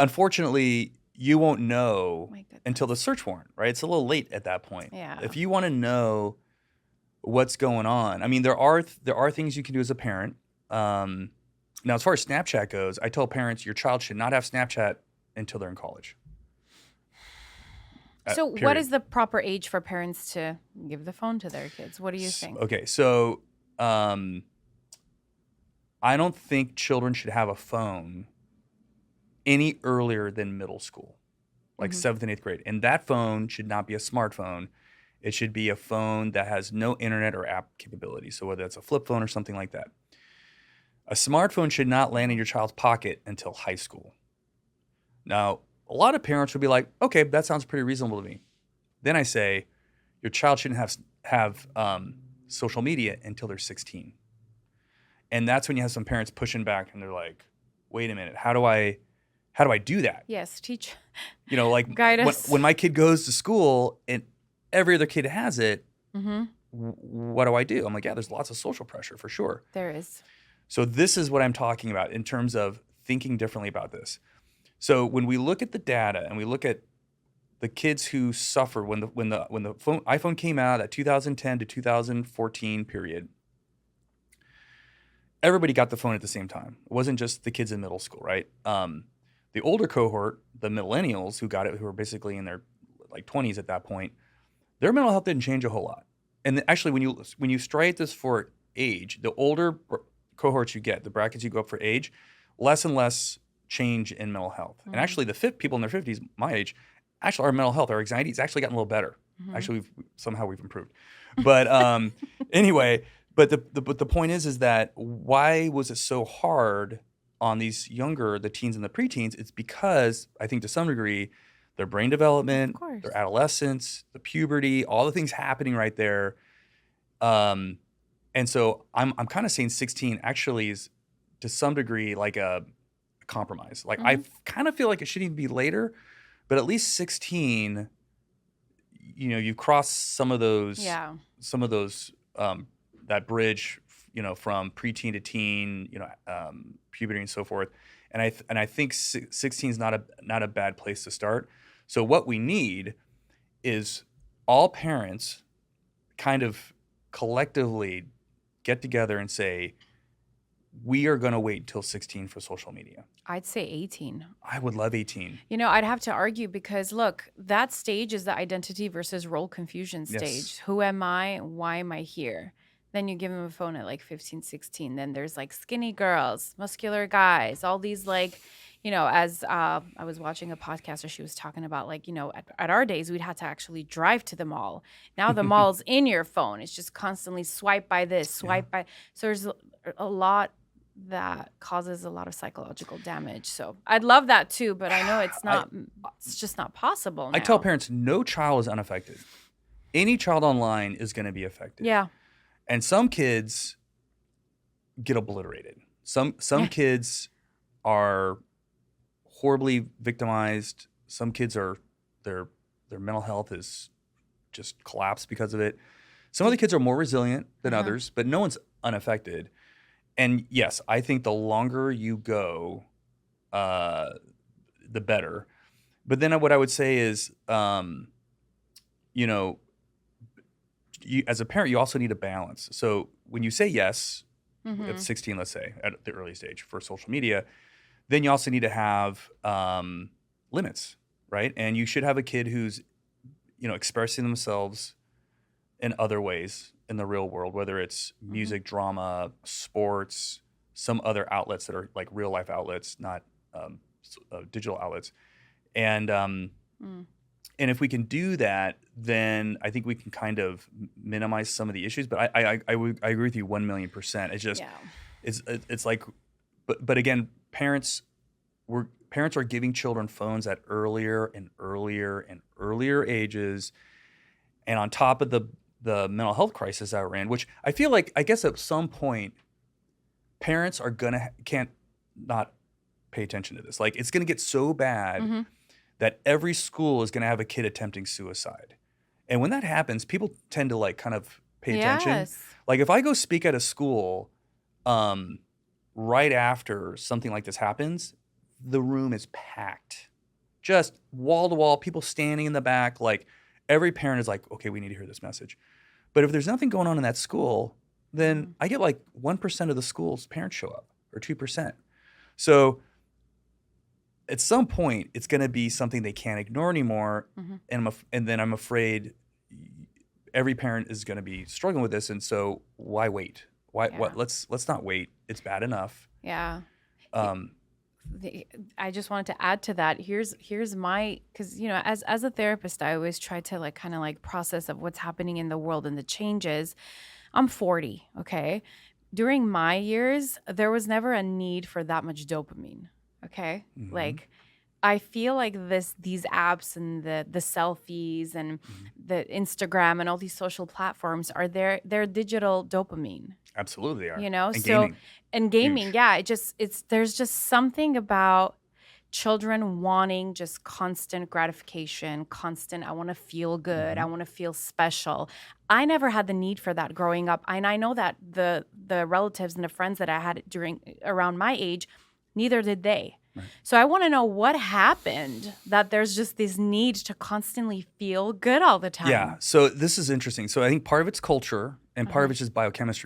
unfortunately, you won't know My goodness. until the search warrant, right? It's a little late at that point. Yeah. If you want to know what's going on, I mean, there are things you can do as a parent. Now, as far as Snapchat goes, I tell parents your child should not have Snapchat until they're in college. So, what Period. is the proper age for parents to give the phone to their kids? What do you think? Okay, so I don't think children should have a phone any earlier than middle school, like Mhm. seventh and eighth grade. And that phone should not be a smartphone. It should be a phone that has no internet or app capability. So whether it's a flip phone or something like that. A smartphone should not land in your child's pocket until high school. Now, a lot of parents would be like, okay, that sounds pretty reasonable to me. Then I say, your child shouldn't have social media until they're 16. And that's when you have some parents pushing back and they're like, wait a minute, how do I do that? Yes, teach, Like guide when, us. when my kid goes to school and every other kid has it, Mm-hmm. what do I do? I'm like, yeah, there's lots of social pressure for sure. There is. So this is what I'm talking about in terms of thinking differently about this. So when we look at the data and we look at the kids who suffered when the iPhone came out, that 2010 to 2014 period, everybody got the phone at the same time. It wasn't just the kids in middle school, right? The older cohort, the millennials who got it, who were basically in their like 20s at that point, their mental health didn't change a whole lot. And actually, when you strike this for age, the older cohorts you get, the brackets you go up for age, less and less change in mental health. And actually, the people in their 50s, my age, actually our mental health, our anxiety, has actually gotten a little better. Actually, we've improved. But anyway, but the point is that why was it so hard on these the teens and the preteens? It's because I think to some degree, their brain development, Of course. their adolescence, the puberty, all the things happening right there. And so I'm kind of saying 16 actually is to some degree like a compromise. Like I kind of feel like it shouldn't even be later, but at least 16, you cross some of those, Yeah. that bridge, from preteen to teen, puberty and so forth. And I think 16 is not a bad place to start. So what we need is all parents kind of collectively get together and say, we are going to wait until 16 for social media. I'd say 18. I would love 18. I'd have to argue because look, that stage is the identity versus role confusion stage. Yes. Who am I? Why am I here? Then you give them a phone at like 15, 16. Then there's like skinny girls, muscular guys, all these as I was watching a podcast where she was talking about at our days, we'd have to actually drive to the mall. Now the mall's in your phone. It's just constantly swipe by this, swipe by. So there's a lot that causes a lot of psychological damage. So I'd love that too, but I know it's just not possible now. I tell parents, no child is unaffected. Any child online is going to be affected. Yeah. And some kids get obliterated. Some kids are horribly victimized. Some kids their mental health is just collapsed because of it. Some of the kids are more resilient than others, but no one's unaffected. And yes, I think the longer you go, the better. But then what I would say is, you, as a parent, you also need a balance. So when you say yes, at 16, let's say, at the early stage for social media, then you also need to have limits, right? And you should have a kid who's, expressing themselves in other ways in the real world, whether it's music, drama, sports, some other outlets that are like real life outlets, not digital outlets. And and if we can do that, then I think we can kind of minimize some of the issues. But I agree with you 1,000,000%. It's just it's like, but again, parents are giving children phones at earlier and earlier and earlier ages, and on top of the mental health crisis that we're in, which I feel like, I guess at some point, parents are can't not pay attention to this. Like, it's gonna get so bad that every school is gonna have a kid attempting suicide, and when that happens, people tend to like kind of pay attention. Yes. Like, if I go speak at a school, right after something like this happens, the room is packed, just wall to wall, people standing in the back. Like every parent is like, okay, we need to hear this message. But if there's nothing going on in that school, then I get like 1% of the school's parents show up or 2%. So at some point, it's going to be something they can't ignore anymore. And then I'm afraid every parent is going to be struggling with this. And so why wait? What? Let's not wait. It's bad enough. Yeah. I just wanted to add to that. Here's my, because as a therapist, I always try to like kind of like process of what's happening in the world and the changes. I'm 40. Okay, during my years, there was never a need for that much dopamine. Okay, like I feel like these apps and the selfies and the Instagram and all these social platforms are they're digital dopamine. Absolutely, they are. And so gaming. And gaming, Huge. yeah, there's just something about children wanting just constant gratification, constant, I want to feel good, I want to feel special. I never had the need for that growing up. And I know that the relatives and the friends that I had around my age, neither did they. Right. So I want to know what happened that there's just this need to constantly feel good all the time. Yeah. So this is interesting. So I think part of it's culture and part of it's just biochemistry.